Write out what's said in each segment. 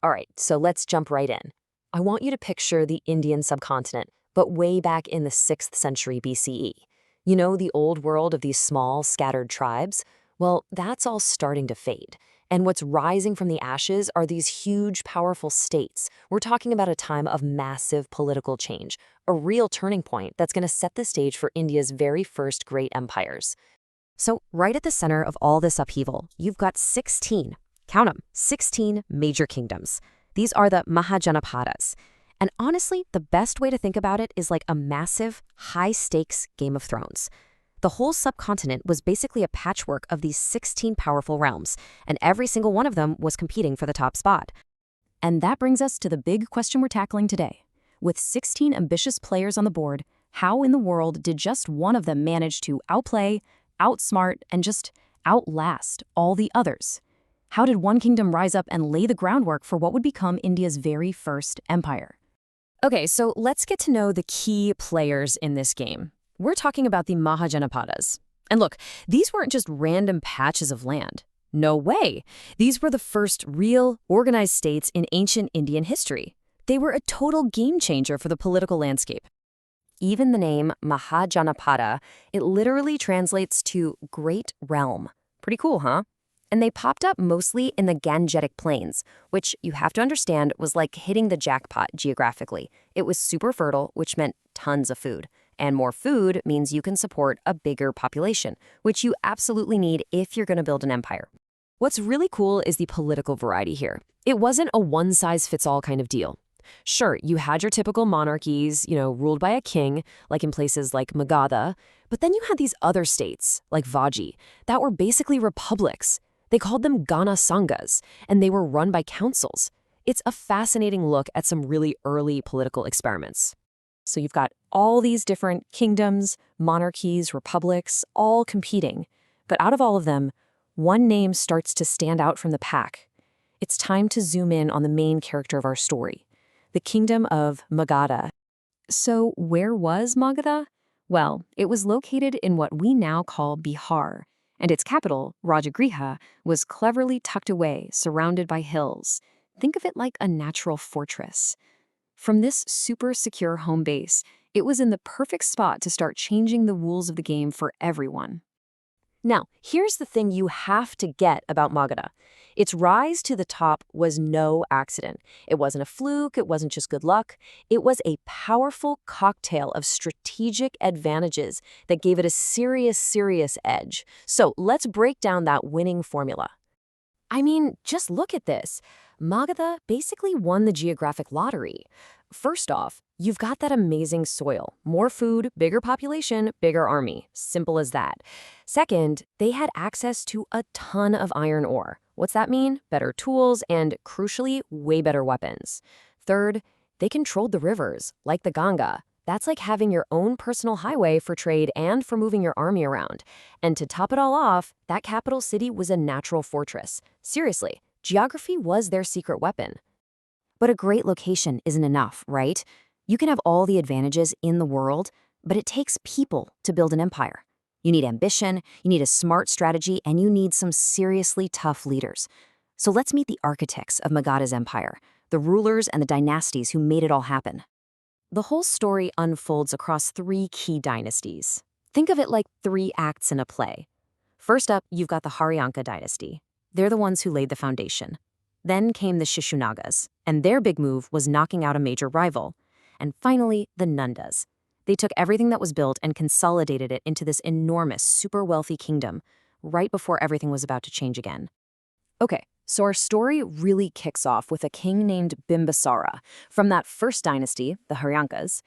All right, so let's jump right in. I want you to picture the Indian subcontinent, but way back in the 6th century BCE. You know, the old world of these small, scattered tribes? Well, that's all starting to fade. And what's rising from the ashes are these huge, powerful states. We're talking about a time of massive political change, a real turning point that's going to set the stage for India's very first great empires. So, right at the center of all this upheaval, you've got 16, count them, 16 major kingdoms. These are the Mahajanapadas. And honestly, the best way to think about it is like a massive, high-stakes Game of Thrones. The whole subcontinent was basically a patchwork of these 16 powerful realms, and every single one of them was competing for the top spot. And that brings us to the big question we're tackling today. With 16 ambitious players on the board, how in the world did just one of them manage to outplay, outsmart, and just outlast all the others? How did one kingdom rise up and lay the groundwork for what would become India's very first empire? Okay, so let's get to know the key players in this game. We're talking about the Mahajanapadas. And look, these weren't just random patches of land. No way. These were the first real, organized states in ancient Indian history. They were a total game changer for the political landscape. Even the name Mahajanapada, it literally translates to Great Realm. Pretty cool, huh? And they popped up mostly in the Gangetic Plains, which you have to understand was like hitting the jackpot geographically. It was super fertile, which meant tons of food. And more food means you can support a bigger population, which you absolutely need if you're going to build an empire. What's really cool is the political variety here. It wasn't a one-size-fits-all kind of deal. Sure, you had your typical monarchies, ruled by a king, like in places like Magadha, but then you had these other states, like Vaji, that were basically republics. They called them Gana-Sanghas, and they were run by councils. It's a fascinating look at some really early political experiments. So you've got all these different kingdoms, monarchies, republics, all competing. But out of all of them, one name starts to stand out from the pack. It's time to zoom in on the main character of our story, the kingdom of Magadha. So where was Magadha? Well, it was located in what we now call Bihar, and its capital, Rajagriha, was cleverly tucked away, surrounded by hills. Think of it like a natural fortress. From this super secure home base, it was in the perfect spot to start changing the rules of the game for everyone. Now, here's the thing you have to get about Magadha. Its rise to the top was no accident. It wasn't a fluke, it wasn't just good luck. It was a powerful cocktail of strategic advantages that gave it a serious edge. So let's break down that winning formula. I mean, just look at this. Magadha basically won the geographic lottery. First off, you've got that amazing soil. More food, bigger population, bigger army. Simple as that. Second, they had access to a ton of iron ore. What's that mean? Better tools and, crucially, way better weapons. Third, they controlled the rivers, like the Ganga. That's like having your own personal highway for trade and for moving your army around. And to top it all off, that capital city was a natural fortress. Seriously, geography was their secret weapon. But a great location isn't enough, right? You can have all the advantages in the world, but it takes people to build an empire. You need ambition, you need a smart strategy, and you need some seriously tough leaders. So let's meet the architects of Magadha's empire, the rulers and the dynasties who made it all happen. The whole story unfolds across 3 key dynasties. Think of it like 3 acts in a play. First up, you've got the Shishunaga Dynasty. They're the ones who laid the foundation. Then came the Shishunagas, and their big move was knocking out a major rival. And finally, the Nandas. They took everything that was built and consolidated it into this enormous, super wealthy kingdom, right before everything was about to change again. Okay, so our story really kicks off with a king named Bimbisara from that first dynasty, the Haryankas,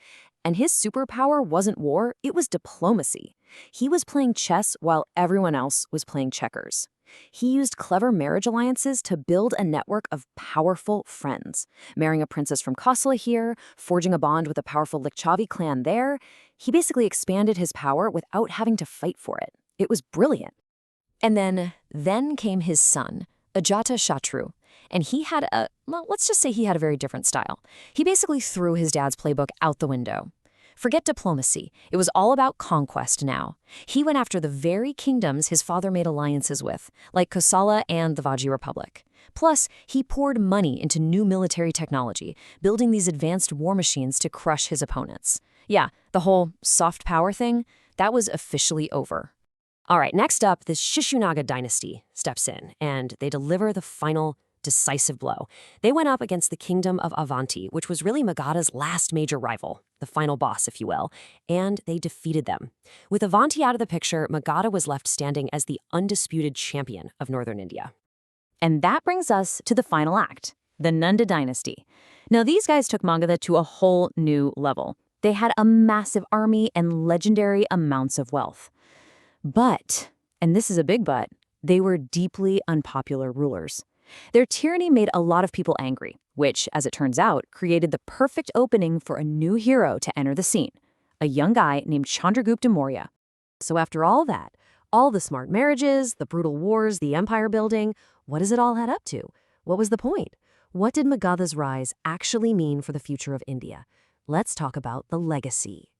and his superpower wasn't war, it was diplomacy. He was playing chess while everyone else was playing checkers. He used clever marriage alliances to build a network of powerful friends, marrying a princess from Kosala here, forging a bond with a powerful Lichavi clan there. He basically expanded his power without having to fight for it. It was brilliant. And then came his son, Ajatashatru, and let's just say he had a very different style. He basically threw his dad's playbook out the window. Forget diplomacy. It was all about conquest now. He went after the very kingdoms his father made alliances with, like Kosala and the Vaji Republic. Plus, he poured money into new military technology, building these advanced war machines to crush his opponents. Yeah, the whole soft power thing, that was officially over. All right, next up, the Shishunaga Dynasty steps in, and they deliver the final decisive blow. They went up against the kingdom of Avanti, which was really Magadha's last major rival, the final boss, if you will, and they defeated them. With Avanti out of the picture, Magadha was left standing as the undisputed champion of northern India. And that brings us to the final act, the Nanda Dynasty. Now, these guys took Magadha to a whole new level. They had a massive army and legendary amounts of wealth. But, and this is a big but, they were deeply unpopular rulers. Their tyranny made a lot of people angry, which, as it turns out, created the perfect opening for a new hero to enter the scene, a young guy named Chandragupta Maurya. So after all that, all the smart marriages, the brutal wars, the empire building, what does it all add up to? What was the point? What did Magadha's rise actually mean for the future of India? Let's talk about the legacy.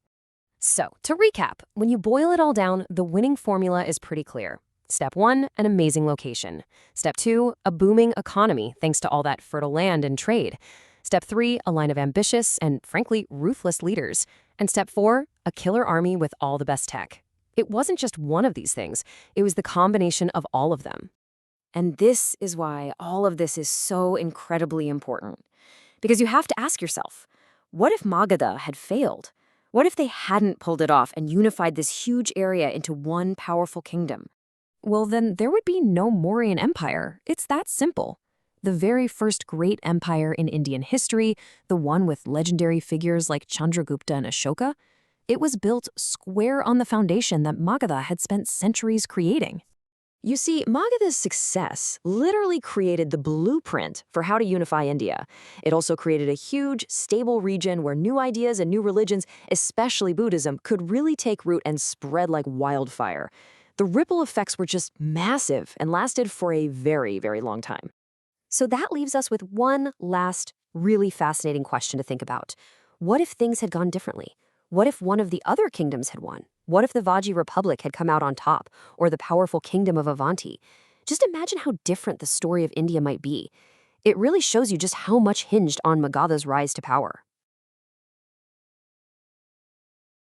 So, to recap, when you boil it all down, the winning formula is pretty clear. Step 1, an amazing location. Step 2, a booming economy thanks to all that fertile land and trade. Step 3, a line of ambitious and, frankly, ruthless leaders. And Step 4, a killer army with all the best tech. It wasn't just one of these things. It was the combination of all of them. And this is why all of this is so incredibly important. Because you have to ask yourself, what if Magadha had failed? What if they hadn't pulled it off and unified this huge area into one powerful kingdom? Well, then there would be no Mauryan Empire. It's that simple. The very first great empire in Indian history, the one with legendary figures like Chandragupta and Ashoka, it was built square on the foundation that Magadha had spent centuries creating. You see, Magadha's success literally created the blueprint for how to unify India. It also created a huge, stable region where new ideas and new religions, especially Buddhism, could really take root and spread like wildfire. The ripple effects were just massive and lasted for a very, very long time. So that leaves us with one last really fascinating question to think about. What if things had gone differently? What if one of the other kingdoms had won? What if the Vajji Republic had come out on top, or the powerful kingdom of Avanti? Just imagine how different the story of India might be. It really shows you just how much hinged on Magadha's rise to power.